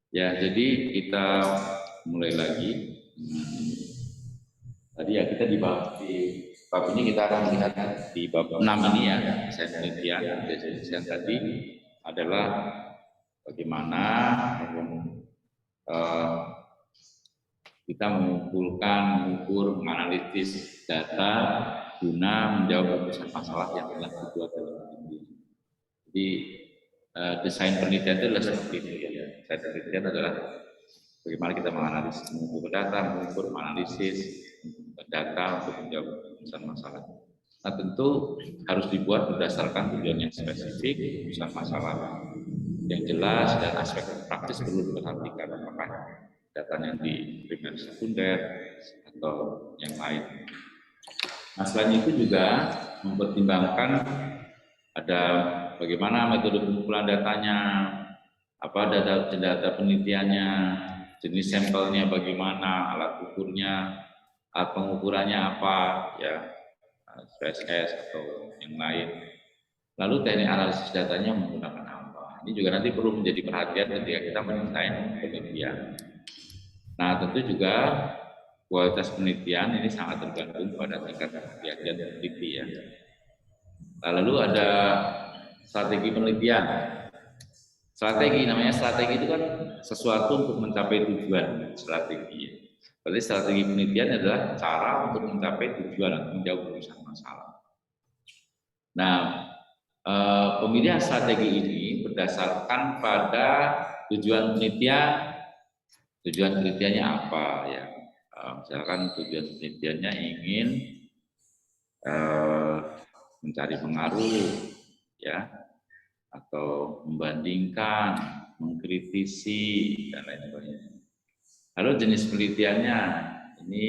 Ya, jadi kita mulai lagi. Tadi ya kita di bab ini kita akan melihat di bab 6 ini ya, desain penelitian, desain tadi adalah bagaimana eh, kita mengumpulkan, mengukur, menganalisis data guna menjawab berbagai masalah yang telah dibuat dalam penelitian. Jadi desain penelitian itu adalah seperti itu ya. Desain penelitian adalah bagaimana kita menganalisis, mengukur data, mengukur, menganalisis data untuk menjawab masalah. Nah, tentu harus dibuat berdasarkan tujuan yang spesifik, urusan masalah yang jelas, dan aspek praktis perlu diperhatikan, apakah datanya di primer sekunder atau yang lain. Nah, selain itu juga mempertimbangkan ada bagaimana metode pengumpulan datanya, apa data penelitiannya, jenis sampelnya bagaimana, alat ukurnya, alat pengukurannya apa, ya, SPSS atau yang lain. Lalu teknik analisis datanya menggunakan apa. Ini juga nanti perlu menjadi perhatian ketika kita mendesain penelitian. Nah, tentu juga kualitas penelitian ini sangat tergantung pada tingkat keyakinan peneliti ya. Nah, lalu ada strategi penelitian. Strategi, namanya strategi itu kan sesuatu untuk mencapai tujuan strategi. Berarti strategi penelitian adalah cara untuk mencapai tujuan atau menjawab urusan masalah. Nah, pemilihan strategi ini berdasarkan pada tujuan penelitian. Tujuan penelitiannya apa ya? Misalkan tujuan penelitiannya ingin mencari pengaruh, ya, atau membandingkan, mengkritisi dan lain sebagainya. Lalu jenis penelitiannya ini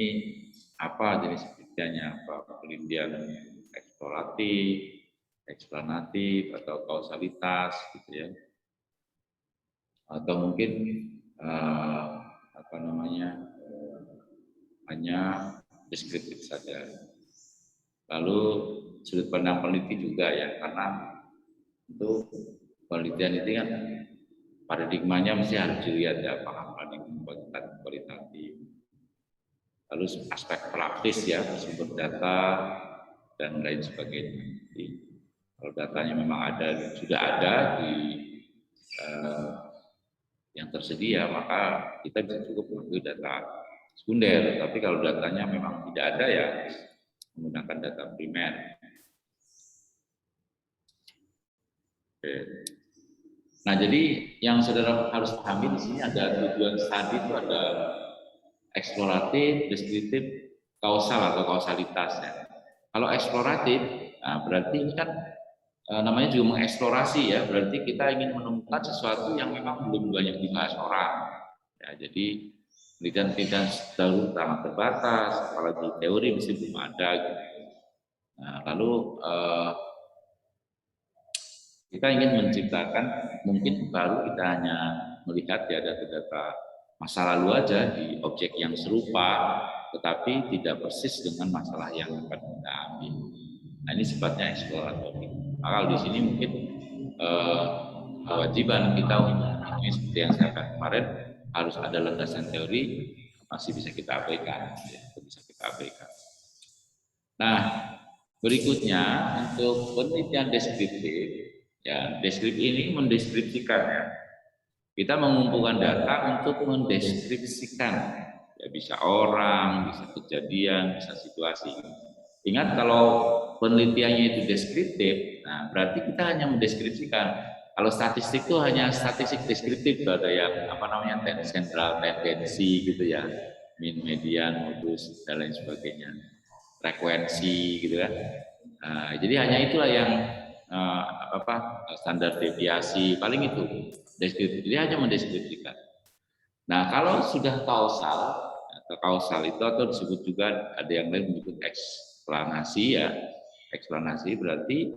apa? Jenis penelitiannya apa? Penelitian eksploratif, eksplanatif atau kausalitas, gitu ya. Atau mungkin hanya deskriptif saja. Lalu sudut pandang peneliti juga ya, karena itu penelitian itu kan paradigmanya mesti harus dilihat ya, apakah paradigma kualitatif. Lalu aspek praktis ya, sumber data dan lain sebagainya. Jadi, kalau datanya memang ada, sudah ada di yang tersedia, maka kita bisa cukup mengambil data sekunder. Tapi kalau datanya memang tidak ada ya, menggunakan data primer. Oke. Nah, jadi yang saudara harus pahami di sini ada tujuan studi itu ada eksploratif, deskriptif, kausal atau kausalitas ya. Kalau eksploratif, nah berarti ini kan namanya juga mengeksplorasi ya, berarti kita ingin menemukan sesuatu yang memang belum banyak dibahas orang. Ya, jadi penelitian-penelitian dahulu sangat terbatas, apalagi teori mesti belum ada. Gitu. Nah, lalu kita ingin menciptakan, mungkin baru kita hanya melihat ya data-data masa lalu aja di objek yang serupa, tetapi tidak persis dengan masalah yang akan kita ambil. Nah, ini sifatnya eksploratorik. Maka di sini mungkin kewajiban kita untuk ini seperti yang saya katakan kemarin, harus ada landasan teori, masih bisa kita abaikan, ya, bisa kita abaikan. Nah, berikutnya untuk penelitian deskriptif. Ya, deskripsi ini mendeskripsikan ya. Kita mengumpulkan data untuk mendeskripsikan. Ya, bisa orang, bisa kejadian, bisa situasi. Ingat kalau penelitiannya itu deskriptif, nah berarti kita hanya mendeskripsikan. Kalau statistik itu hanya statistik deskriptif, ada yang sentral tendensi gitu ya, min, median, modus dan lain sebagainya, frekuensi gitu kan. Nah, jadi hanya itulah yang standar deviasi, paling itu deskriptif. Dia hanya mendeskripsikan. Nah, kalau sudah kausal itu atau disebut juga ada yang lain menyebut eksplanasi ya. Eksplanasi berarti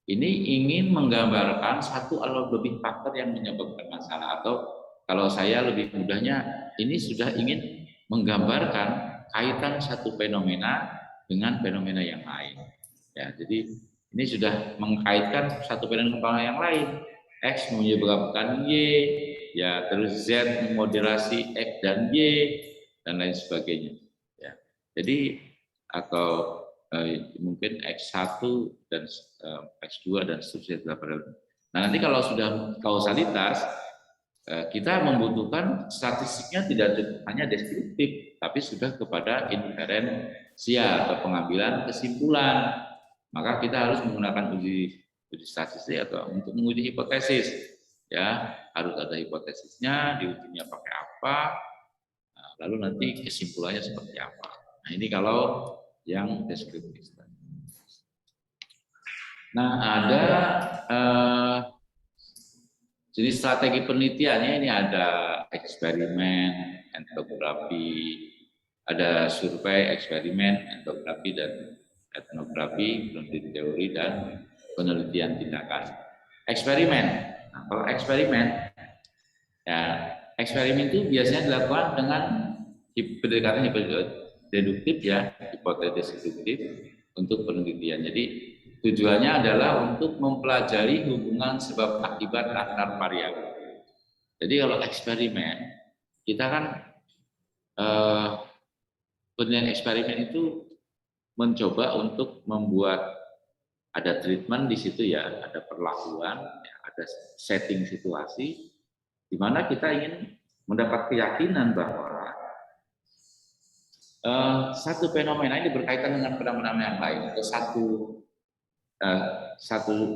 ini ingin menggambarkan satu atau lebih faktor yang menyebabkan masalah, atau kalau saya lebih mudahnya ini sudah ingin menggambarkan kaitan satu fenomena dengan fenomena yang lain. Ya, jadi ini sudah mengkaitkan satu fenomena yang lain. X menyebabkan Y ya, terus Z moderasi X dan Y dan lain sebagainya. Ya. Jadi atau mungkin X1 dan X2 dan seterusnya. Nah, nanti kalau sudah kausalitas, kita membutuhkan statistiknya tidak hanya deskriptif, tapi sudah kepada inferensial atau pengambilan kesimpulan. Maka kita harus menggunakan uji statistik atau untuk menguji hipotesis. Ya, harus ada hipotesisnya, diujinya pakai apa, lalu nanti kesimpulannya seperti apa. Nah, ini kalau yang deskriptif. Nah, ada jadi strategi penelitiannya ini ada eksperimen, etnografi, ada survei, eksperimen, etnografi dan etnografi, penelitian teori dan penelitian tindakan. Eksperimen. Nah, kalau eksperimen, ya eksperimen itu biasanya dilakukan dengan pendekatan deduktif ya, hipotesis deduktif untuk penelitian. Jadi tujuannya adalah untuk mempelajari hubungan sebab akibat antar variabel. Jadi kalau eksperimen, kita kan penelitian eksperimen itu mencoba untuk membuat ada treatment di situ ya, ada perlakuan, ya, ada setting situasi, di mana kita ingin mendapat keyakinan bahwa satu fenomena ini berkaitan dengan fenomena yang lain atau satu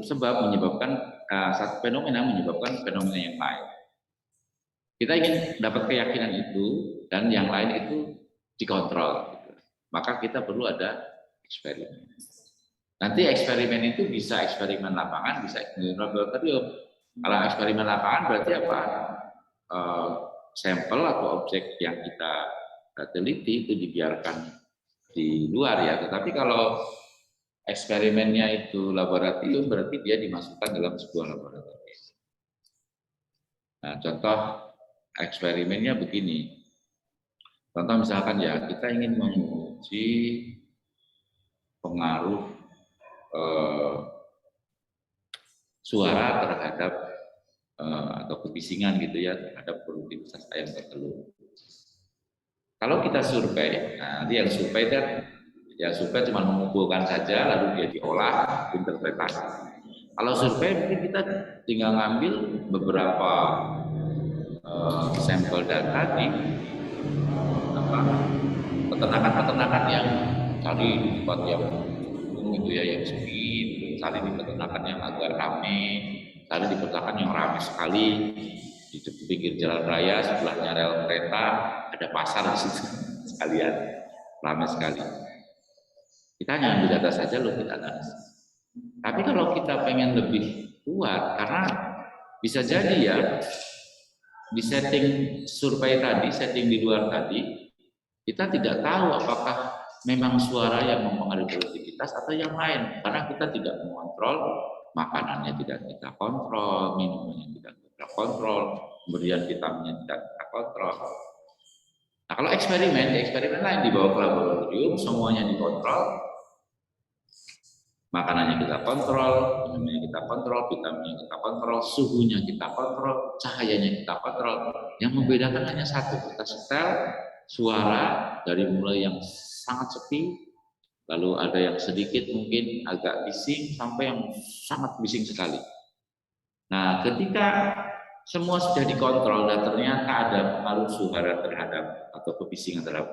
sebab menyebabkan satu fenomena menyebabkan fenomena yang lain. Kita ingin dapat keyakinan itu dan yang lain itu dikontrol. Gitu. Maka kita perlu ada eksperimen. Nanti eksperimen itu bisa eksperimen lapangan, bisa eksperimen laboratorium. Kalau eksperimen lapangan berarti apa? Sampel atau objek yang kita teliti itu dibiarkan di luar ya. Tetapi kalau eksperimennya itu laboratorium berarti dia dimasukkan dalam sebuah laboratorium. Nah, contoh eksperimennya begini. Contoh misalkan ya kita ingin menguji pengaruh suara terhadap atau kebisingan gitu ya terhadap produktivitas ayam bertelur. Kalau kita survei, nah nanti yang survei kan ya survei cuma mengumpulkan saja lalu dia diolah interpretasi. Kalau survei mungkin kita tinggal ngambil beberapa sampel data di peternakan-peternakan yang cari di tempat yang itu ya yang sepi, cari di peternakan yang agak ramai, cari di peternakan yang ramai sekali di pinggir jalan raya sebelahnya rel kereta ada pasar di situ sekalian ramai sekali. Kita hanya ambil data saja lalu kita analisis. Tapi kalau kita pengen lebih kuat karena bisa jadi ya di setting survei tadi, setting di luar tadi, kita tidak tahu apakah memang suara yang mempengaruhi produktivitas atau yang lain, karena kita tidak mengontrol makanannya, tidak kita kontrol, minumannya tidak kita kontrol, kemudian vitaminnya tidak kita kontrol. Nah, kalau eksperimen lain dibawa ke laboratorium, semuanya dikontrol, makanannya kita kontrol, minumannya kita kontrol, vitaminnya kita kontrol, suhunya kita kontrol, cahayanya kita kontrol. Yang membedakan hanya satu, kita setel suara dari mulai yang sangat sepi, lalu ada yang sedikit mungkin agak bising, sampai yang sangat bising sekali. Nah, ketika semua sudah dikontrol dan ternyata ada pengaruh suara terhadap atau kebisingan terhadap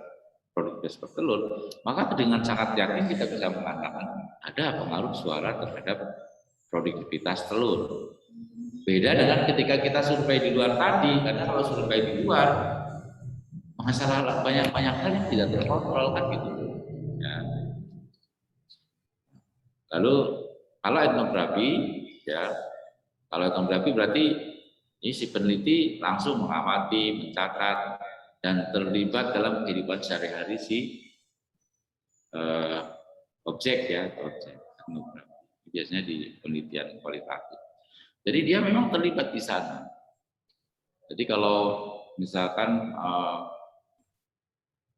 produktivitas bertelur, maka dengan sangat yakin kita bisa mengatakan ada pengaruh suara terhadap produktivitas telur. Beda dengan ketika kita survei di luar tadi, karena kalau survei di luar masalah banyak hal yang tidak terkontrol kan gitu. Ya. Lalu kalau etnografi ya, kalau etnografi berarti ini si peneliti langsung mengamati, mencatat dan terlibat dalam kehidupan sehari-hari si objek ya, objek etnografi. Biasanya di penelitian kualitatif. Jadi dia memang terlibat di sana. Jadi kalau misalkan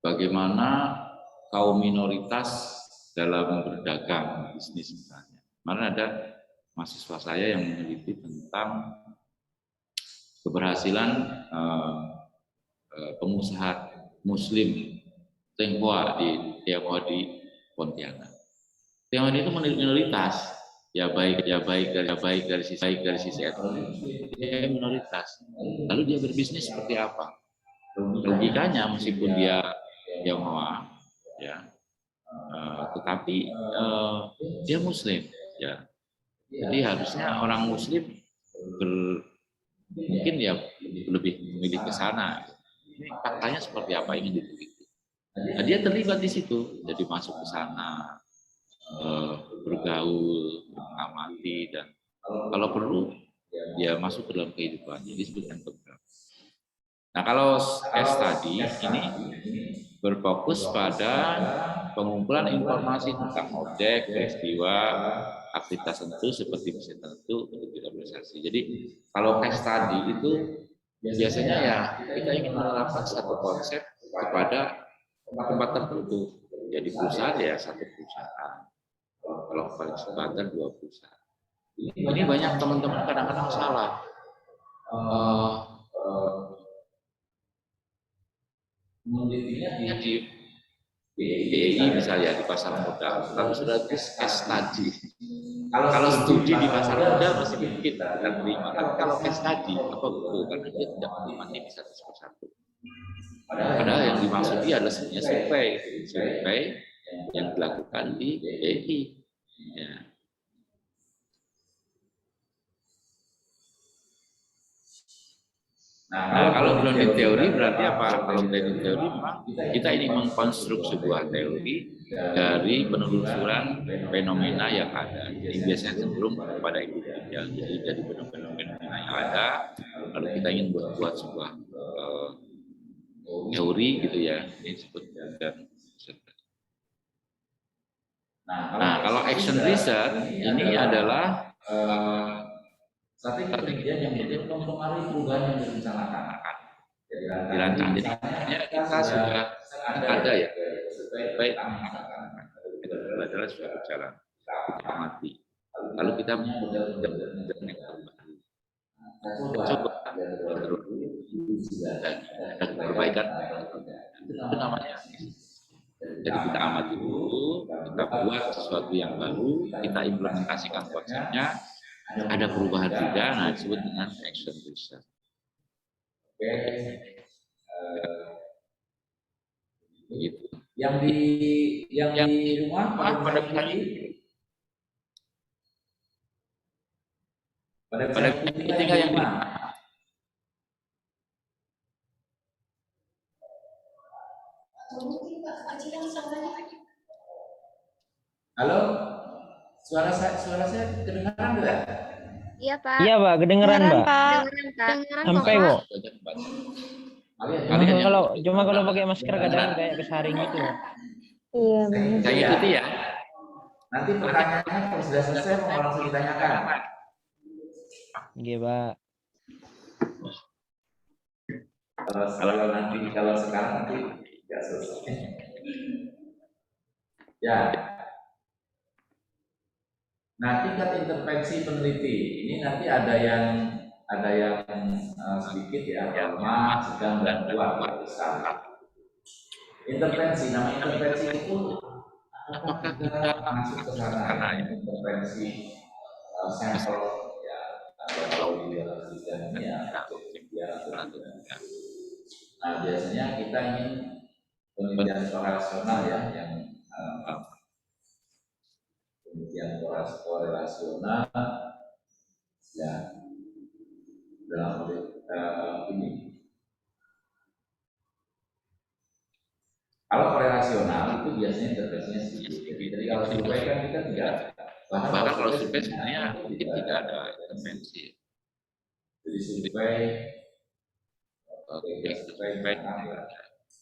bagaimana kaum minoritas dalam berdagang bisnis misalnya. Kemarin ada mahasiswa saya yang meneliti tentang keberhasilan pengusaha Muslim Tionghoa di Pontianak. Tionghoa itu minoritas, ya baik dari sisi etnis, dia minoritas. Lalu dia berbisnis seperti apa? Logikanya meskipun dia Tionghoa, ya, tetapi dia Muslim, ya. Jadi harusnya orang Muslim mungkin ya lebih memilih ke sana. Ini faktanya seperti apa ingin diteliti. Nah, dia terlibat di situ, jadi masuk ke sana, bergaul, mengamati, dan kalau perlu dia masuk ke dalam kehidupan. Jadi disebutkan program. Nah, kalau case study ini berfokus pada pengumpulan informasi tentang objek, peristiwa, aktivitas tertentu seperti misi tertentu untuk direplikasi. Jadi kalau case study itu biasanya ya kita ingin menerapkan satu konsep kepada tempat tertentu. Jadi perusahaan ya satu perusahaan. Kalau paling sebagian 2 perusahaan. Ini banyak teman-teman kadang-kadang salah. Menelitinya di BI misalnya di pasar modal, tapi sudah case study. Kalau studi di pasar modal masih mungkin kita terima, tapi kalau case study apa betul? Karena dia tidak menikmati bisa satu. Padahal yang dimaksud dia adalah sebenarnya survei yang dilakukan di BI. Ya. Nah, kalau grounding teori berarti apa? Kalau grounding teori memang kita ini mengkonstruk sebuah teori dari penelusuran fenomena yang ada. Jadi biasanya cenderung kepada individual. Jadi dari fenomena yang ada, lalu kita ingin buat sebuah teori gitu ya. Ini disebut dan. Nah, kalau action research ini adalah strategi penelitian yang mempengaruhi perubahan yang direncanakan. Dirancang. Jadi kita sudah ada ya, baik itu adalah sudah berjalan, kita amati. Lalu kita mencoba dan perbaikan. Itu namanya. Jadi kita amati dulu, kita buat sesuatu yang baru, kita implementasikan konsepnya. Ada perubahan tidak, nah disebut dengan action research. Oke. Begitu. Yang di rumah pada tinggal yang di rumah. Halo, suara saya kedengaran enggak? Iya Pak. Iya Pak, kedengeran Pak. Sampai kok. Kalau pakai masker kadang kayak kesaring gitu. Iya benar. Saya ikuti ya. Nanti pertanyaannya kalau sudah selesai mau langsung ditanyakan. Iya Pak. Kalau sekarang nanti tidak selesai. Ya. Nah, tingkat intervensi peneliti ini nanti ada yang sedikit ya, lemah, sedang dan kuat besar. Intervensi, nama intervensi itu apakah kita masuk ke sana ya? Intervensi sampel ya, atau di dalam sistemnya ya, nah biasanya kita ingin penelitian korelasional ya, yang penelitian korelasional ya dalam ini. Kalau korelasional itu biasanya intervensinya sedikit. Jadi kalau survei kan kita tidak. Bahkan kalau survei sebenarnya mungkin tidak ada intervensi. Jadi survei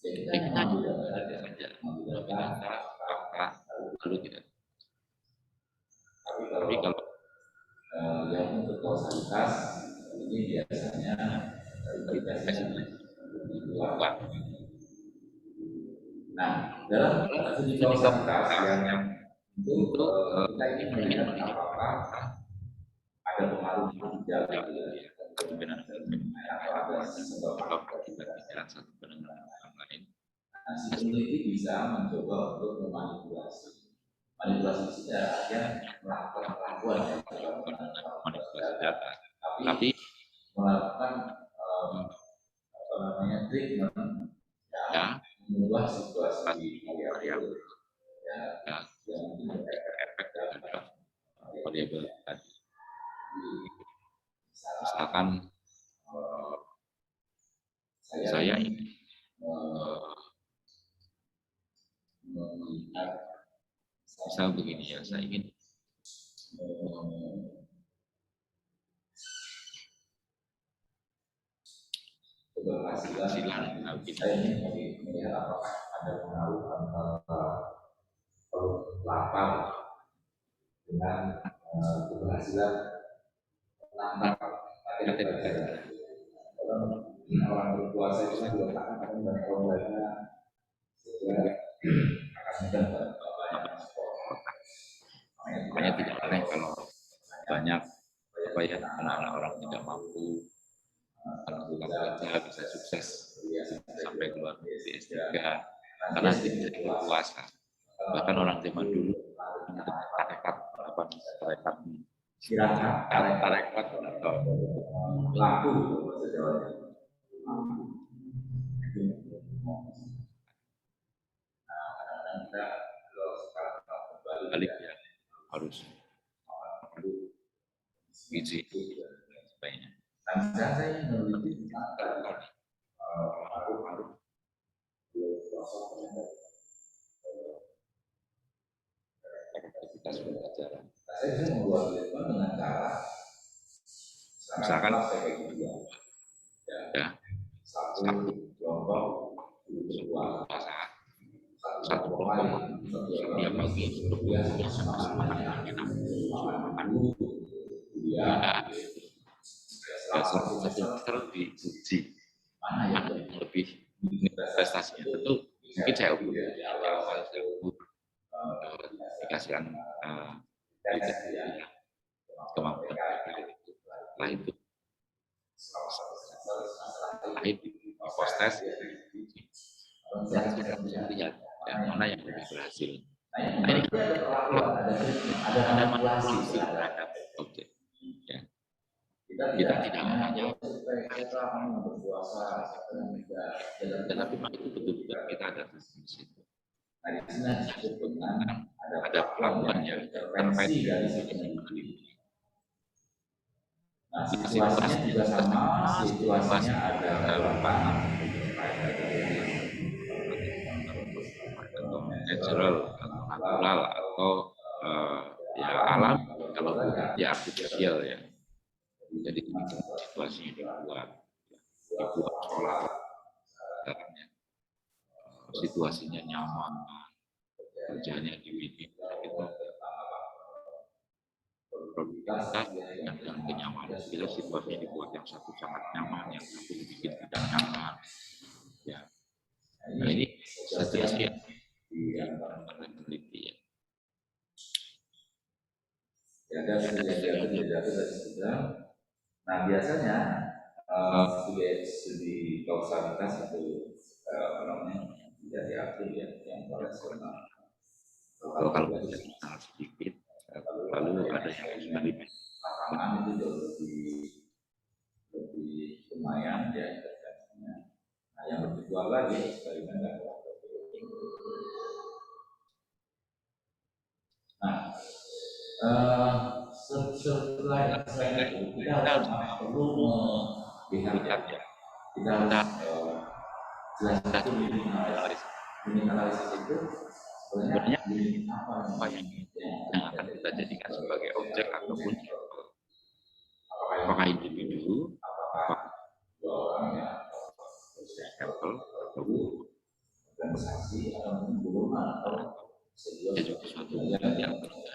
kita juga ada saja. Lalu tidak. Tapi kalau yang untuk kausalitas ini biasanya intervensi di luar. Nah, dalam studi kausalitas yang untuk kita ini melihat apakah ada pengaruh ginjal ya, sebab akibat pikiran satu pendengaran orang lain. Nah, si peneliti bisa mencoba untuk memanipulasi. Manipulasi data melakukan pelakuan manipulasi data, tapi melakukan treatment ya mengubah situasi variabel ya yang memberikan efek terhadap variabel tadi. Misalkan saya ingin misal begini ya, saya ingin keberhasilan saya ingin melihat apakah ada pengaruh antara lapar dengan keberhasilan menangkap orang berpuasa itu diletakkan pada banyak orang lainnya sehingga akan mudah makanya tidak aneh kalau banyak apa ya anak-anak orang tidak mampu melakukan kerja bisa sukses sampai keluar dari S3 karena dia jadi berpuasa. Bahkan orang zaman dulu tarekat apa tarekat atau laku balik ya harus gizi sebagainya. Saya meneliti paru-paru aktivitas pembelajaran. Saya bisa membuat treatment dengan cara misalkan ya satu kelompok berpuasa satu kelompok setiap pagi sama-sama makan ya semester diuji mana yang lebih prestasinya tentu mungkin saya ukur awal saya ukur dikasihkan kemampuan setelah itu di post test dan kita bisa lihat mana yang lebih berhasil. Nah ini ada manipulasi terhadap objek. Ya. Kita tidak hanya tetapi itu betul-betul kita ada di situ. Nah di sini disebutkan ada pelabuhan yang intervensi dari sini. Nah, situasinya juga sama, situasinya ada lapangan atau natural atau ya alam kalau ya artificial ya. Jadi situasinya dibuat sekolah caranya situasinya nyaman kerjanya dibidik itu produktivitas dan kenyamanan bila situasinya dibuat yang satu sangat nyaman yang satu dibikin tidak nyaman ya nah ini situasi yang peneliti ya. Ada kejadian nah biasanya studi kausalitas itu namanya tidak diakui ya yang rasional. Kalau kita sedikit lalu ada yang eksperimen lapangan itu lebih lumayan ya intervensinya. Nah yang lebih kuat lagi eksperimen dan setelah itu kita perlu melihat ya kita jelaskan analisis itu sebenarnya apa yang akan kita jadikan sebagai objek ataupun apakah individu apakah sampel atau organisasi atau golongan atau jadi suatu yang berbeda.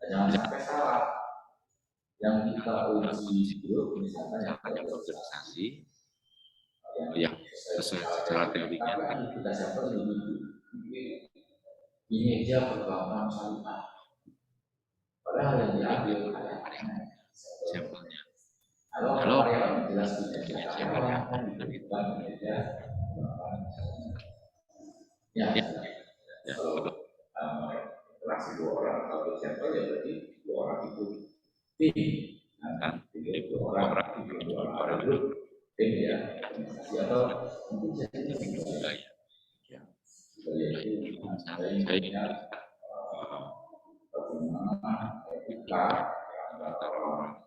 Jangan sampai salah. Yang kita uji dulu misalkan yang organisasi yang secara teorinya kita sampel ini dia perkembangan syariah. Padahal yang diambil ada sampelnya Kalau definisi variabel itu ya, ya kalau interaksi dua orang atau sampel ya berarti dua orang itu tim kan dua orang itu tim ya atau mungkin jadi ya saya bagaimana kita antara orang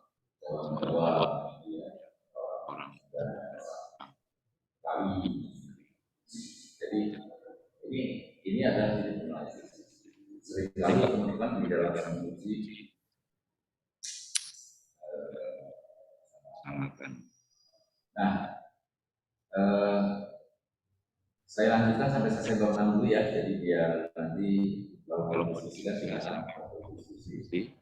kali. Jadi ini adalah seringkali teman-teman di dalam menguji samakan. Nah, saya lanjutkan sampai selesai bab 6 dulu ya. Jadi biar nanti kalau mau diskusikan silakan diskusi.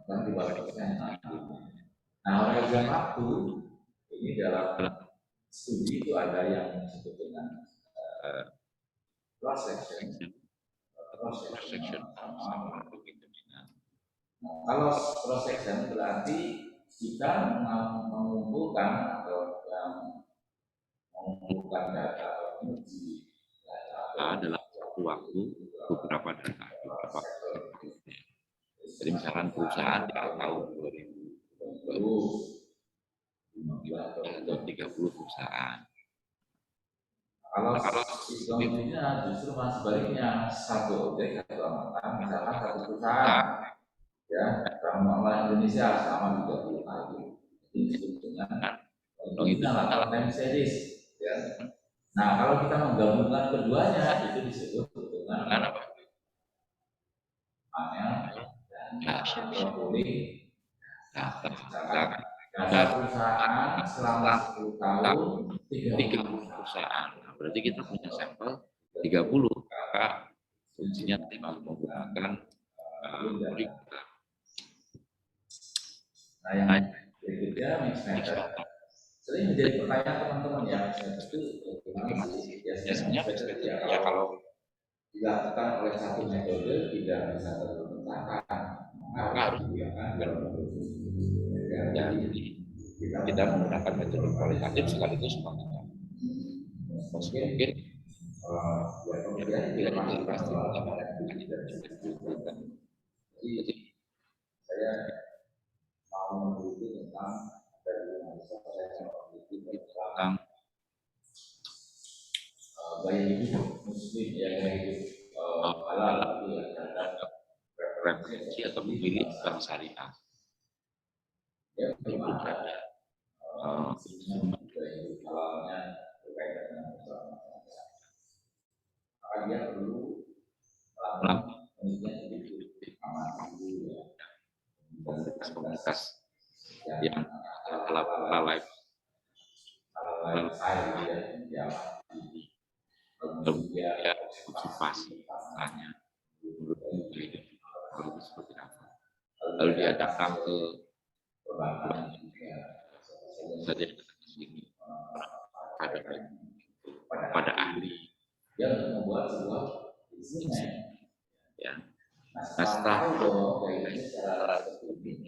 Nanti batasnya. Nah, orang waktu ini dalam studi itu ada yang disebut dengan cross section sama determinan. Kalau cross section berarti kita mengumpulkan atau mengumpulkan data atau menguji data adalah waktu beberapa data beberapa. Jadi misalkan perusahaan di tahun 2020 atau 30 perusahaan. Kalau sistemnya justru mas sebaliknya satu objek satu amatan, misalkan satu perusahaan, ya, Bank Indonesia sama 30 kali. Ini disebut dengan longitudinal atau time series. Ya. Nah, kalau kita menggabungkan keduanya itu disebut dengan apa? Panel dan pooling. Data perusahaan selama 10 tahun 30 perusahaan. Nah, berarti kita punya sampel 30, maka fungsinya tinggal menggunakan pooling. Nah, yang berikutnya mix method. Sering menjadi pertanyaan teman-teman ya, itu bagaimana sih? Biasanya mix method ya kalau dilakukan oleh satu metode tidak bisa terpecahkan, maka harus digunakan ya, jadi kita menggunakan metode kualitatif sekaligus kuantitatif. Mungkin bila itu pasti jadi saya mau meneliti tentang gaya hidup muslim ya, gaya hidup halal itu ya, terhadap referensi atau memilih bank syariah. Ya, bagaimana instrumen gaya hidup halalnya berkaitan dengan persoalan masyarakat. Maka dia perlu melakukan penelitian hidup aman dulu ya, komunitas yang halal saya ya, kemudian dia observasi tanya menurut hidup seperti apa, lalu dia datang ke perbankan saja di sini pada ahli dia untuk membuat sebuah instrumen ya. Nah, setelah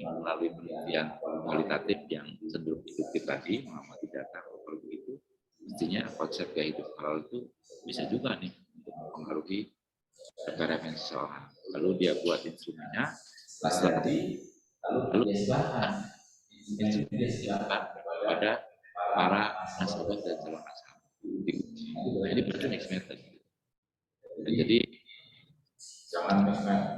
melalui penelitian kualitatif yang cenderung deduktif tadi, mengamati data kalau begitu, mestinya konsep gaya hidup halal itu bisa juga nih untuk mempengaruhi preferensi seseorang. Lalu dia buat instrumennya, setelah lalu dia sebarkan kepada para nasabah dan calon nasabah. Nah, ini berarti mix method. Jadi jangan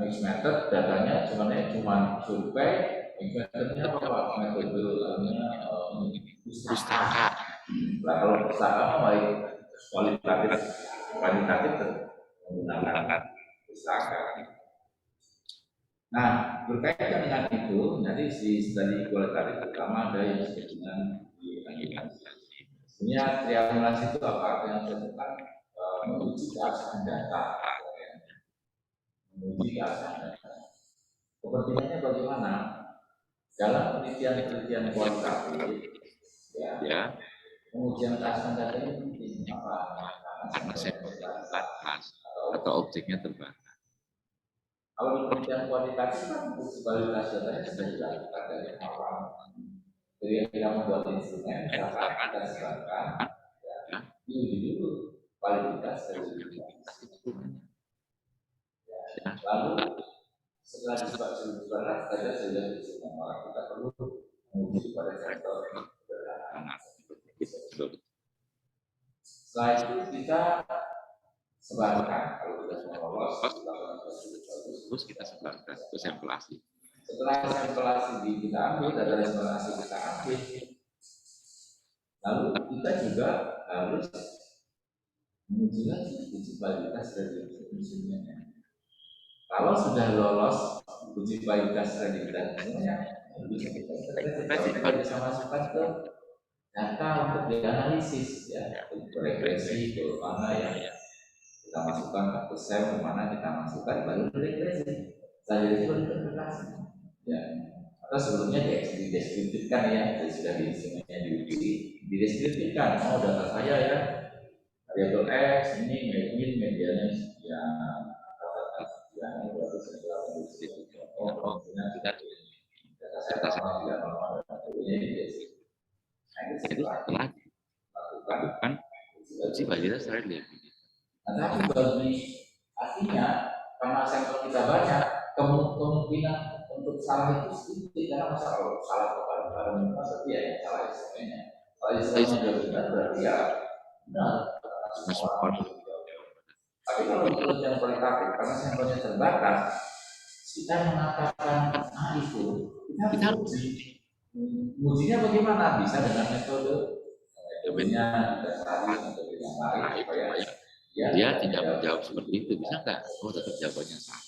mix method, datanya cuma survei, mix methodnya apa? Metode pustaka. Nah, kalau pustaka baik kualitatif menggunakan pustaka. Nah, berkaitan dengan itu, nanti di studi kualitatif pertama ada yang disebut dengan triangulasi. Sebenarnya triangulasi itu apa? Yang disebutkan menguji keabsahan data. Menguji keabsahan data. Kepentingannya bagaimana? Dalam penelitian kualitatif, ya, pengujian keabsahan data ini penting. Apa? Karena sampelnya terbatas atau objeknya terbatas. Kalau di penelitian kualitatif kan kualitas datanya sudah dilakukan dari awal. Jadi yang kita membuat instrumen, misalkan kita sebarkan, ya, diuji dulu kualitas dari instrumennya. Ya. Lalu setelah disebarkan saja sudah instrumen, maka kita perlu menguji pada sektor. Setelah itu kita sebarkan, kalau sudah lolos, terus kita sebarkan ke sampelasi. Setelah sampelasi kita ambil, data sampelasi kita ambil, lalu kita juga harus menguji lagi uji kualitas dari instrumennya. Kalau sudah lolos uji kualitas dari instrumennya, bisa kita bisa masukkan ke data untuk dianalisis, ya, regresi ke mana yang kita masukkan ke SEM, ke mana kita masukkan baru regresi. Selanjutnya baru interpretasi. Ya, atau sebelumnya dideskripsikan, ya, jadi sudah di instrumennya diuji, dideskripsikan. Oh, data saya ya variabel X ini medianya sekian, kata sekian, itu harus segera mendeskripsikan. Oh, kita data saya normal tidak normal dan sebagainya dideskripsikan. Nah, itu setelah lakukan uji kualitas reliability. Tapi bagi artinya karena sampel kita banyak, kemungkinan untuk salah itu sedikit, karena masa kalau salah kepada pasti ya salah instrumennya. Kalau instrumennya benar berarti ya benar. Tapi kalau penelitian kualitatif karena sampelnya terbatas, kita mengatakan itu kita uji. Ujinya bagaimana? Bisa dengan metode didasari metode yang lain supaya dia tidak menjawab seperti itu, bisa nggak? Oh, tetap jawabannya sama.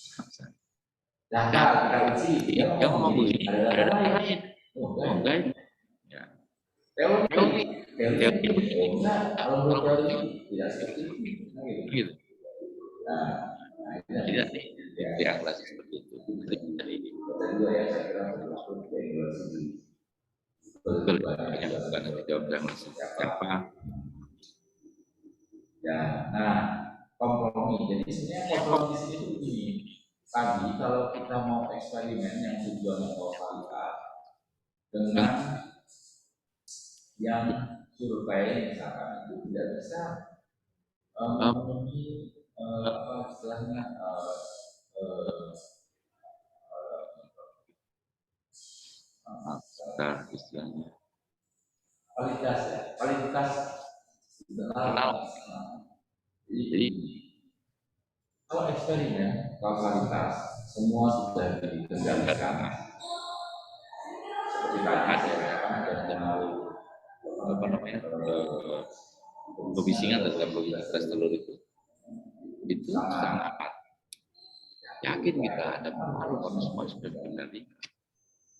Data kita uji, dia ngomong begini, ada data lain. Oh, enggak. Ya. Teori enggak. Kalau menurut teori tidak seperti itu. Gitu. Nah, tidak dianalisis seperti itu. Dari dua ya, saya kira termasuk regulasi. Betul, yang bukan nanti jawab langsung siapa. Ya, nah kompromi. Jadi sebenarnya kompromi di sini itu begini. Tadi kalau kita mau eksperimen yang tujuannya kualitas dengan yang survei misalkan itu tidak bisa memenuhi apa istilahnya istilahnya kualitas, ya, kualitas internal. Jadi kalau eksperimen kausalitas semua sudah dikendalikan seperti tadi ya, ada pengaruh apa namanya kebisingan dalam kualitas telur itu sangat yakin kita ada pengaruh kalau semua sudah dikendalikan.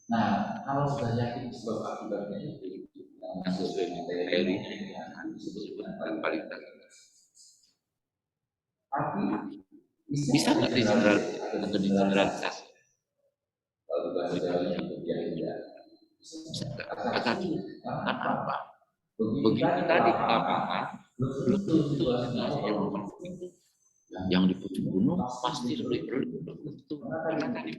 Nah, kalau sudah yakin sebab akibatnya itu yang sesuai dengan teorinya disebut dengan kualitas. Tapi bisa nggak digeneralisasi? Kalau bahasanya ya tidak. Bisa nggak? Tetapi karena apa? Begitu tadi di lapangan belum tentu situasinya yang di pucuk gunung pasti lebih tentu karena tadi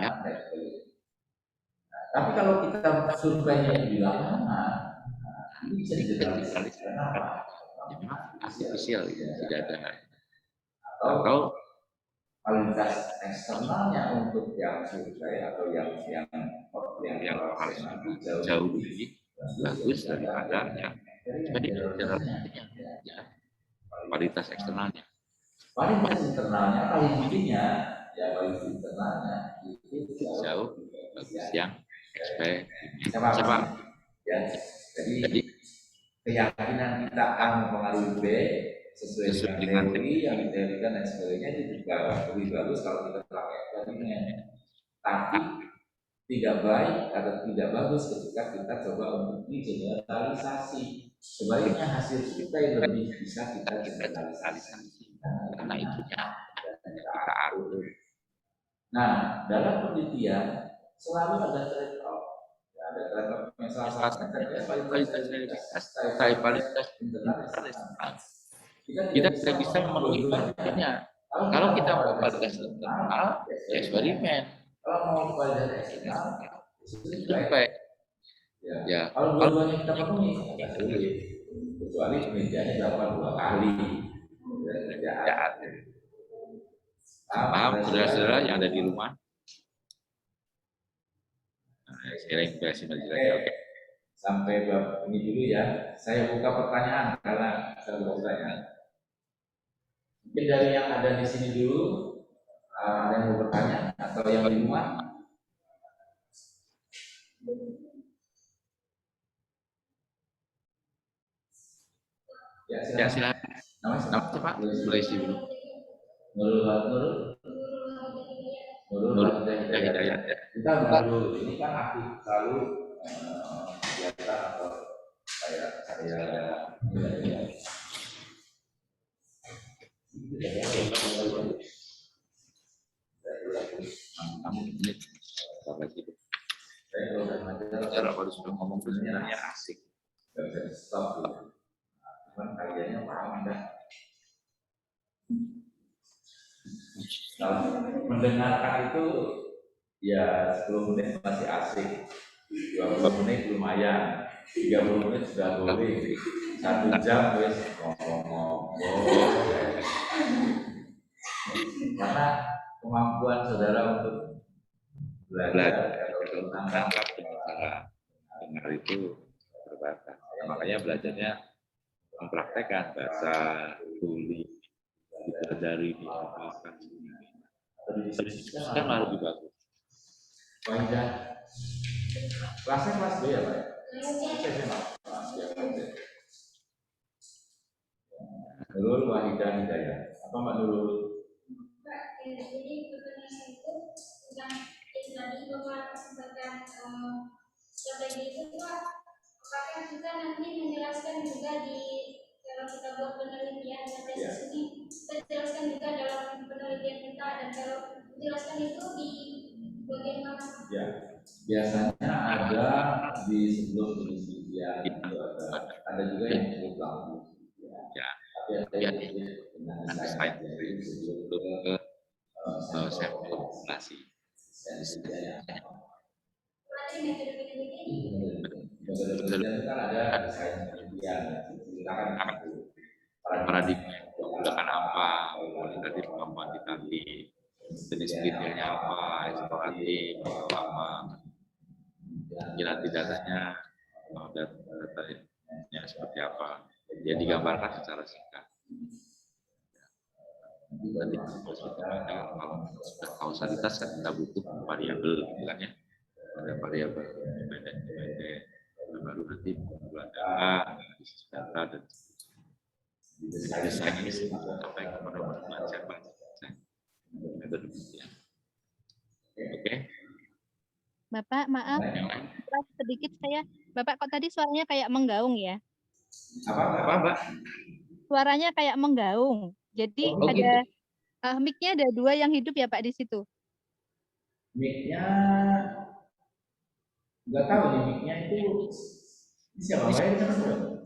ya. Tapi kalau kita surveinya di lapangan, ini bisa digeneralisasi. Kenapa? Ya memang artifisial, tidak ada. Atau kualitas eksternalnya untuk yang survei atau yang harus jauh lebih bagus daripada yang kualitas eksternalnya. Kualitas internalnya paling tingginya ya kualitas internalnya itu jauh bagus yang siapa? Ya, jadi keyakinan kita akan mempengaruhi B sesuai dengan teori yang diteorikan dan sebagainya itu juga lebih bagus kalau kita pakai eksperimen. Tapi tidak baik atau tidak bagus ketika kita coba untuk digeneralisasi. Sebaliknya hasil survei lebih bisa kita generalisasi karena itu kita atur. Nah, dalam penelitian selalu ada trade-off. Ya, salah satu kualitas internal. Kita tidak bisa memenuhi dua-duanya. Kalau kita mau kualitas internal, ya eksperimen. Kalau mau kualitas eksternal, baik. Ya, kalau dua-duanya kita penuhi, tidak sulit. Kecuali penelitiannya dilakukan 2 kali. Ya, paham, saudara-saudara yang ada di rumah? Nah, saya impresi lagi. Sampai bab ini dulu ya. Saya buka pertanyaan karena saya buka pertanyaan. Mungkin dari yang ada di sini dulu, ada yang mau bertanya atau yang di rumah? Ya silakan. Nama Pak? Boleh isi dulu. Nurul Hidayat. Kita dulu. Ini kan aktif selalu kegiatan atau saya 6 menit. Cara harus ngomong sebenarnya asik. Gak bisa stop. Cuman kayaknya paham Anda. Kalau mendengarkan itu ya 10 menit masih asik, 20 menit lumayan, 30 menit sudah boleh, 1 jam wes ngomong. Karena kemampuan saudara untuk belajar atau menangkap cara dengar itu terbatas. Makanya belajarnya mempraktekkan bahasa tulis dari dihafalkan kan lebih bagus. Waidah kelasnya kelas B ya Pak? Nurul Wahidah Hidayah. Apa Mbak Nurul? Jadi pertanyaan itu tentang tadi Bapak sampaikan strategi itu Pak, apakah kita nanti menjelaskan juga di kalau kita buat penelitian dan tesis ini kita jelaskan juga dalam penelitian kita, dan kalau menjelaskan itu di bagian mana? Ya, biasanya ada di sebelum penelitian itu ada juga yang cukup lama. Ya, tapi ada yang dengan saya sebelum ke sampel populasi. Metode kan ada desain penelitian, silakan paradigma yang menggunakan apa, kualitatif apa, kuantitatif, jenis kriterianya apa, eksploratif apa, nanti datanya, datanya seperti apa, ya digambarkan secara singkat. Nanti kalau sudah kausalitas kan kita butuh variabel, bilangnya ada variabel independen, baru nanti pengumpulan data, analisis data dan desain ini sampai kepada penemuan siapa metode penelitian. Oke. Bapak, maaf, sedikit saya. Bapak kok tadi suaranya kayak menggaung ya? Apa, Mbak? Suaranya kayak menggaung. Jadi ada gitu. Mic-nya ada 2 yang hidup ya Pak di situ? Mic-nya nggak tahu nih, mic-nya itu siapa Mbak yang sana?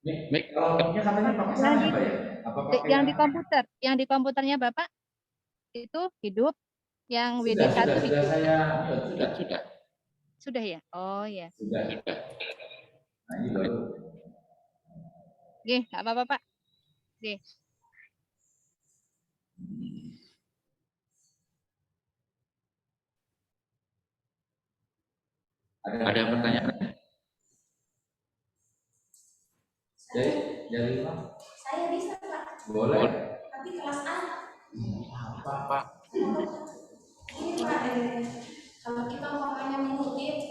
Mic kalau mic-nya katanya pakai sana ya Mbak ya? Apa pakai yang di komputernya Bapak itu hidup, yang WD1 sudah saya sudah ya? Oh ya. Sudah. Nah, ini baru. Oke, nggak apa-apa Pak. Oke. Ada pertanyaan? Dari mana? Saya bisa Pak. Boleh. Tapi kelas A. Apa? Ini Pak, kalau kita umpamanya mengutip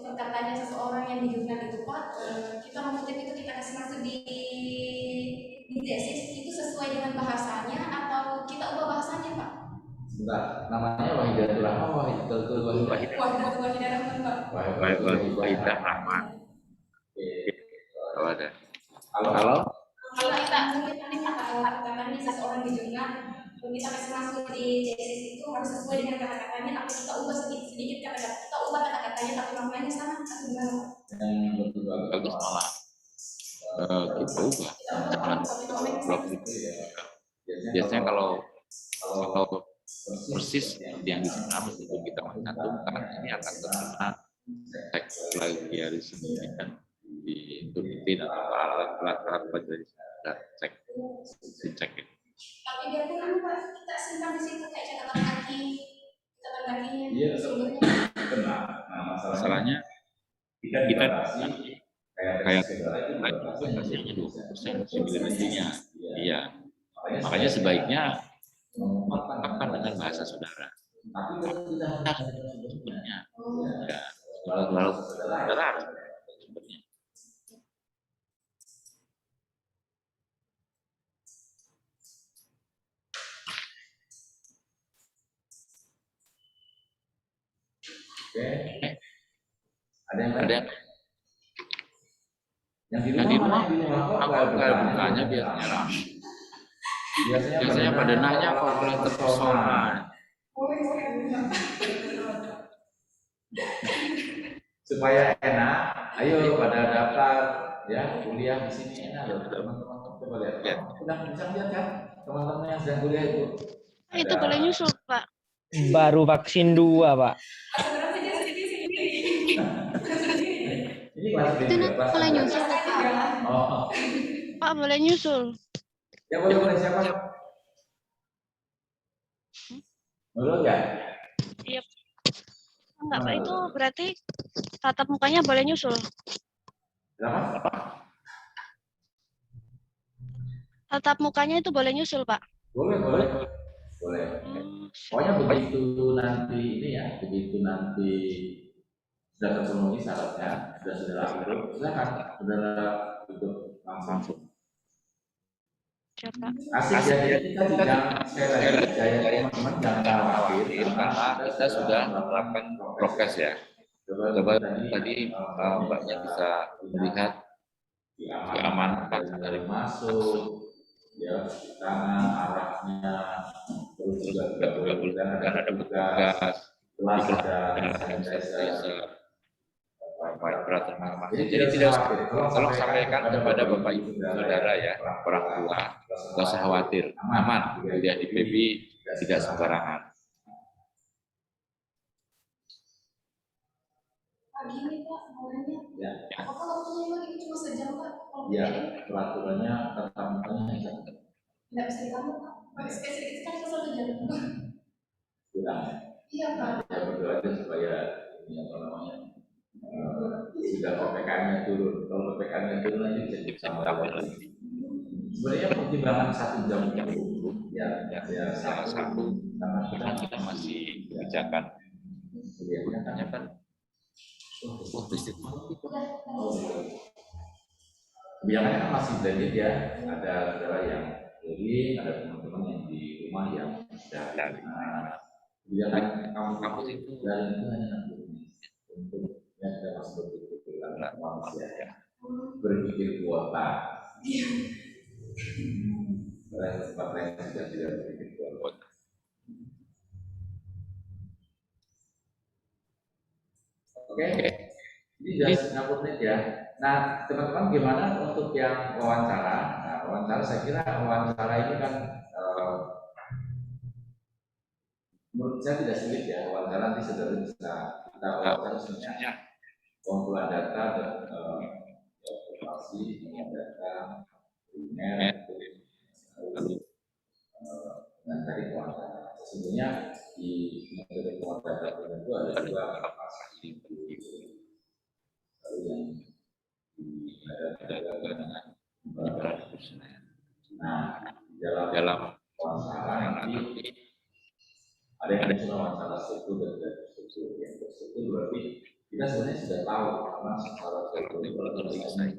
perkataannya seseorang yang di jurnal itu Pak, kita mengutip itu kita kasih masuk di tesis, itu sesuai dengan bahasanya atau kita ubah bahasanya Pak? Sebentar, namanya Wahidatul Rahman, Wahidatul Rahman Pak. Wahidah Rahman. Oke, kalau ada. Halo. Kalau kita mengutip perkataan seseorang di jurnal, kita kasih masuk di CSS itu harus sesuai dengan kata-katanya, tapi kita ubah sedikit kata-kata, kita ubah kata-katanya tapi maknanya sama atau gimana? Bagus malah kita ubah dengan blok itu. Biasanya kalau persis yang di sana meskipun kita mencantumkan ini akan terkena teks plagiarisme dan di Turnitin atau alat-alat plagiarisme cek itu. Tapi dia pun lupa kita simpan di situ kayak catatan kakinya. Iya, benar. Nah, masalahnya kita kayak batasnya 20% similaritynya. Iya. Makanya sebaiknya mengungkapkan dengan bahasa saudara. Tapi kita sumbernya, ya, lalu saudara sumbernya. Oke. Ada yang di rumah apa bukanya biasanya ramai. Biasanya pada nanya kalkulator personal. Supaya enak, ayo pada daftar ya kuliah di sini enak loh teman-teman, coba lihat. Udah bisa lihat kan teman-teman yang sedang kuliah itu. Itu boleh nyusul, Pak. Baru vaksin 2, Pak. Ini kelas Itu nanti boleh nyusul, Pak. Oh. Pak, boleh nyusul. Ya boleh siapa? Boleh ya? Iya. Enggak, Pak. Itu berarti tatap mukanya boleh nyusul. Kenapa? Tatap mukanya itu boleh nyusul, Pak. Boleh. Pokoknya begitu nanti ini ya, begitu nanti sudah terpenuhi syaratnya, sudah upload, silakan saudara tutup langsung. Siapa? Asik ya, kita tidak sekali lagi teman-teman jangan khawatir karena kita sudah menerapkan prokes ya. Coba tadi mbaknya bisa melihat keamanan dari masuk, ya tangan arahnya, terus juga boleh dan ada petugas, kelas ada sanitizer. Jadi tidak tolong sampaikan kepada Bapak Ibu Saudara ya, orang tua, nggak usah khawatir, aman, kuliah di PB tidak sembarangan. Gini Pak, maunya. Ya. Apakah waktunya lagi cuma sejam Pak? Ya, peraturannya tetap mukanya tidak bisa ditambah Pak. Sedikit sekali 1 jam. kurang. Iya Pak. Ya berdoa aja supaya ini apa namanya sudah PPKM-nya turun. Kalau PPKM-nya turun nanti bisa ditambah lagi. Sebenarnya pertimbangan 1 jam itu ya salah satu karena kita masih kebijakan kuliahnya kan listrik mati. Kebijakannya kan masih blended ya. Ada saudara yang dari ada teman-teman yang di rumah yang dari kebijakan kampus itu dari itu hanya untuk yang kita masuk berpikir manusia ya berpikir kuota. Pada tempat lain sudah tidak berpikir kuota. Oke, ini sudah 60 menit ya. Nah, teman-teman gimana untuk yang wawancara? Nah, wawancara saya kira wawancara ini kan menurut saya tidak sulit ya. Wawancara nanti saudara bisa kita wawancara sebenarnya kumpulan data dan informasi dengan data primer lalu dengan tadi wawancara. Sesungguhnya di metode wawancara primer itu ada dua aplikasi yang ada dengan dalam wawancara nanti ada yang disebut wawancara struktur dan struktur. Yang struktur berarti kita sebenarnya sudah tahu karena secara struktur kalau saya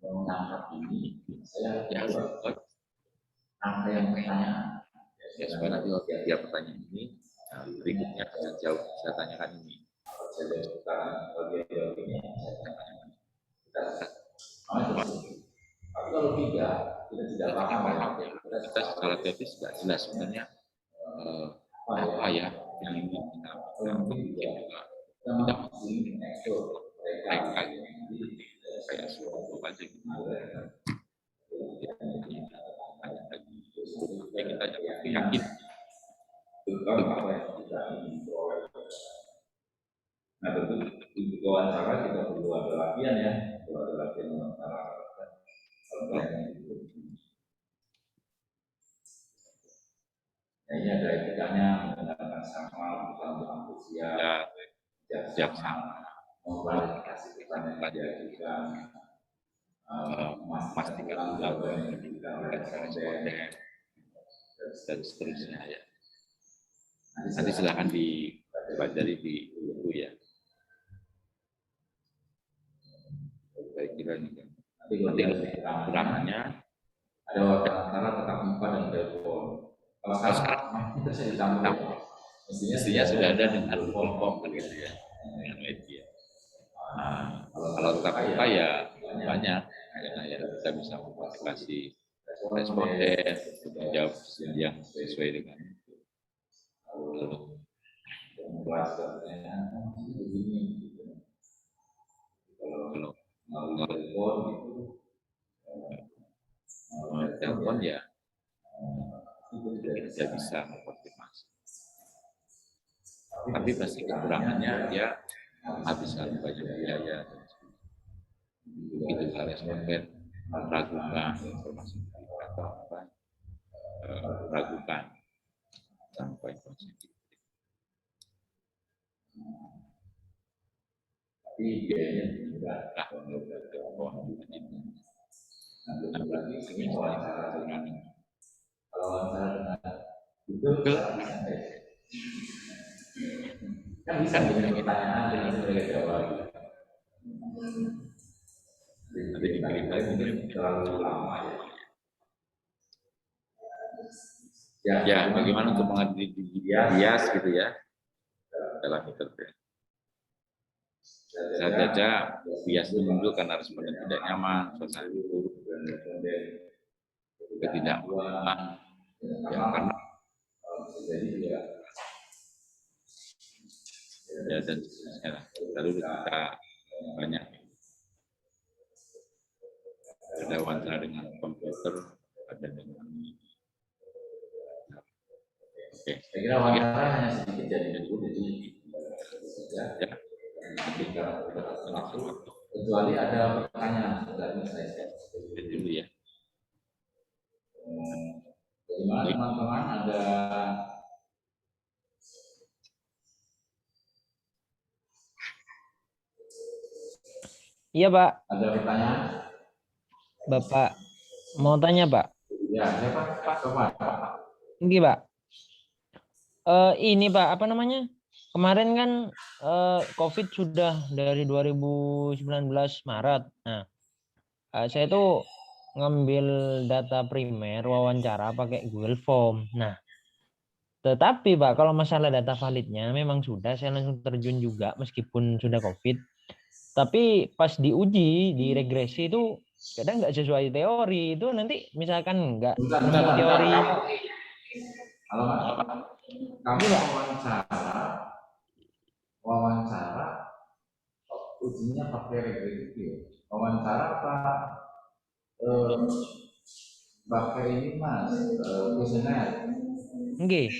menangkap ini saya buat angka yang pertanyaan ya supaya nanti dia pertanyaan ini berikutnya saya jawab saya tanyakan ini saya jawab kalau dia jawab ini saya tanyakan ini kita tapi kalau tidak kita tidak paham ya kita kita secara teoris nggak jelas sebenarnya apa ya yang ini kita mungkin juga kita mereka gitu kayak sesuatu aja gitu. Kita yakin. Nah tentu di wawancara kita perlu ada latihan ya, perlu ada latihan wawancara. Nah ini ada etikanya menggunakan sama bukan antusias, bijaksana, memklarifikasi pertanyaan yang diajukan, memastikan jawaban yang diberikan oleh responden dan seterusnya ya. Nanti silakan dipelajari di buku ya. Saya kira ini kan. Nanti kekurangannya ada wawancara tetap muka dan telepon. Kalau sekarang itu saya ditambah. Mestinya sudah ada dengan form kan gitu ya, dengan media. Nah, kalau tetap muka ya banyak, karena ya kita bisa memotivasi responden untuk menjawab yang sesuai dengan itu. Lalu kalau telepon ya tidak bisa mengkonfirmasi. Tapi pasti kekurangannya dia menghabiskan banyak biaya. Begitu responden meragukan informasi atau apa, meragukan sampai positif. Tapi biayanya juga kalau wawancara dengan kan bisa dengan pertanyaan dengan mereka jawab. Nanti dikirim lagi mungkin terlalu lama ya. Ya, bagaimana untuk mengadili bias gitu ya dalam interpretasi. Saya baca bias itu muncul karena responden tidak nyaman, suasana buruk, ketidakpuasan, ya karena ya dan seterusnya. Lalu kita banyak ada wawancara dengan komputer, ada dengan Saya kira wawancara hanya sedikit jadi ya. Kecuali ada pertanyaan dari saya dulu ya. Bagaimana teman-teman ada Iya, Pak. ada pertanyaan? Bapak mau tanya, Pak? Ya, siapa? Pak Sofan. Ini, Pak. Ini, Pak, apa namanya? Kemarin kan COVID sudah dari 2019 Maret. Nah, saya tuh ngambil data primer wawancara pakai Google Form. Nah, tetapi Pak, kalau masalah data validnya memang sudah saya langsung terjun juga meskipun sudah COVID. Tapi pas diuji di regresi itu kadang nggak sesuai teori, itu nanti misalkan nggak teori. Halo Mas, kamu wawancara ujinya pakai regresi, wawancara apa pakai ini Mas, kuesioner? Enggak.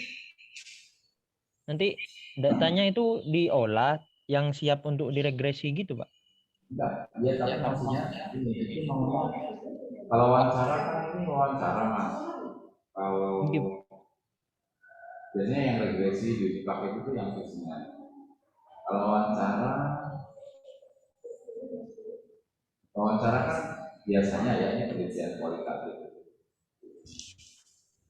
Nanti datanya itu diolah yang siap untuk diregresi gitu, Pak. Enggak, dia tapi maksudnya ini itu ngomong kalau wawancara kan ini wawancara Mas. Kalau biasanya yang regresi dipakai itu yang kuesioner. Kalau wawancara kan biasanya ya ini penelitian kualitatif.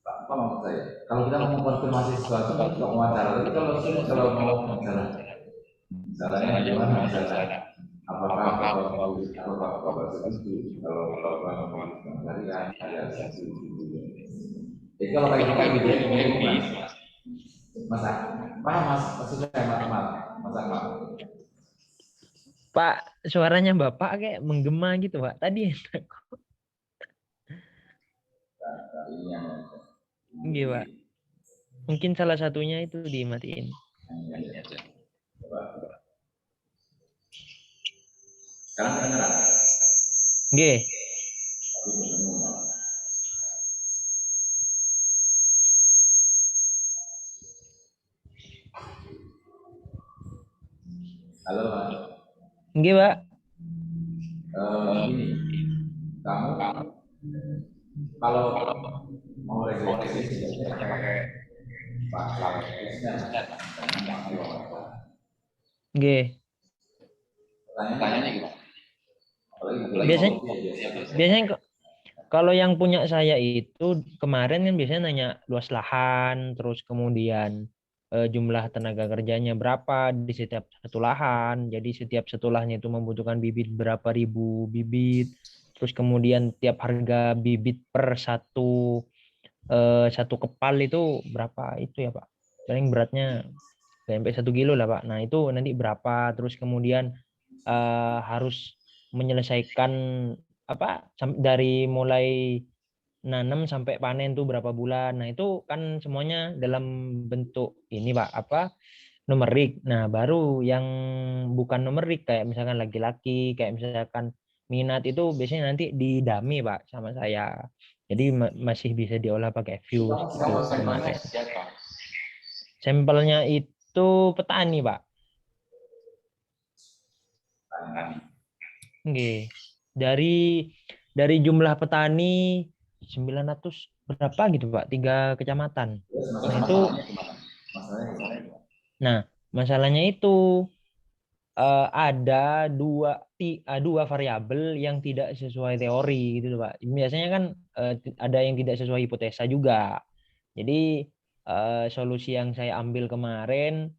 Apa maksud saya? Kalau kita mau mengkonfirmasi sesuatu kan tidak wawancara, tapi kalau mau wawancara, misalnya gimana misalnya? Apakah setuju? Kalau dari ada setuju. Jadi kalau kayak gitu ini Mas, paham Mas? Maksudnya Mas Akmal. Pak, suaranya Bapak kayak menggema gitu, Pak. Tadi ini yang Iya, Pak. Mungkin salah satunya itu dimatiin. Sekarang kedengeran. Nggih. Halo, Mas. Nggih, Pak. Gini, kamu kalau mau registrasi biasanya pakai paslap Kristen, Nggih. Pertanyaannya gimana? Biasanya kalau yang punya saya itu kemarin kan biasanya nanya luas lahan, terus kemudian jumlah tenaga kerjanya berapa di setiap satu lahan. Jadi setiap satu lahannya itu membutuhkan bibit berapa ribu bibit. Terus kemudian tiap harga bibit per satu kepal itu berapa itu ya Pak? Paling beratnya sampai 1 kilo lah Pak. Nah itu nanti berapa? Terus kemudian harus menyelesaikan dari mulai nanam sampai panen tuh berapa bulan. Nah, itu kan semuanya dalam bentuk ini, Pak, numerik. Nah, baru yang bukan numerik kayak misalkan laki-laki, kayak misalkan minat itu biasanya nanti didami, Pak, sama saya. Jadi masih bisa diolah pakai fuse gitu kemarin. Sampelnya itu petani, Pak. Oke. Dari jumlah petani 900 berapa gitu Pak, 3 kecamatan. Nah, masalahnya itu ada dua variabel yang tidak sesuai teori gitu loh, Pak. Biasanya kan ada yang tidak sesuai hipotesa juga. Jadi solusi yang saya ambil kemarin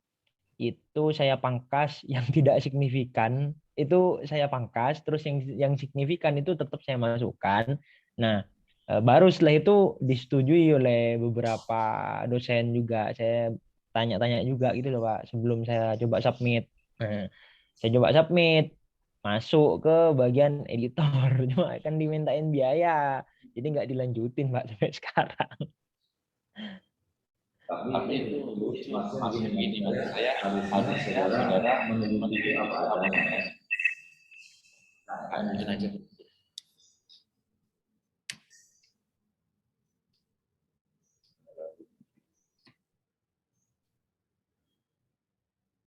itu saya pangkas yang tidak signifikan, itu saya pangkas, terus yang signifikan itu tetap saya masukkan. Nah, baru setelah itu disetujui oleh beberapa dosen juga. Saya tanya-tanya juga gitu loh Pak sebelum saya coba submit. Nah, saya coba submit, masuk ke bagian editor, cuma kan dimintain biaya, jadi nggak dilanjutin Pak sampai sekarang. Tapi itu masih begini, Mas. Saya harusnya saudara meneliti itu apa adanya. Nah, mungkin aja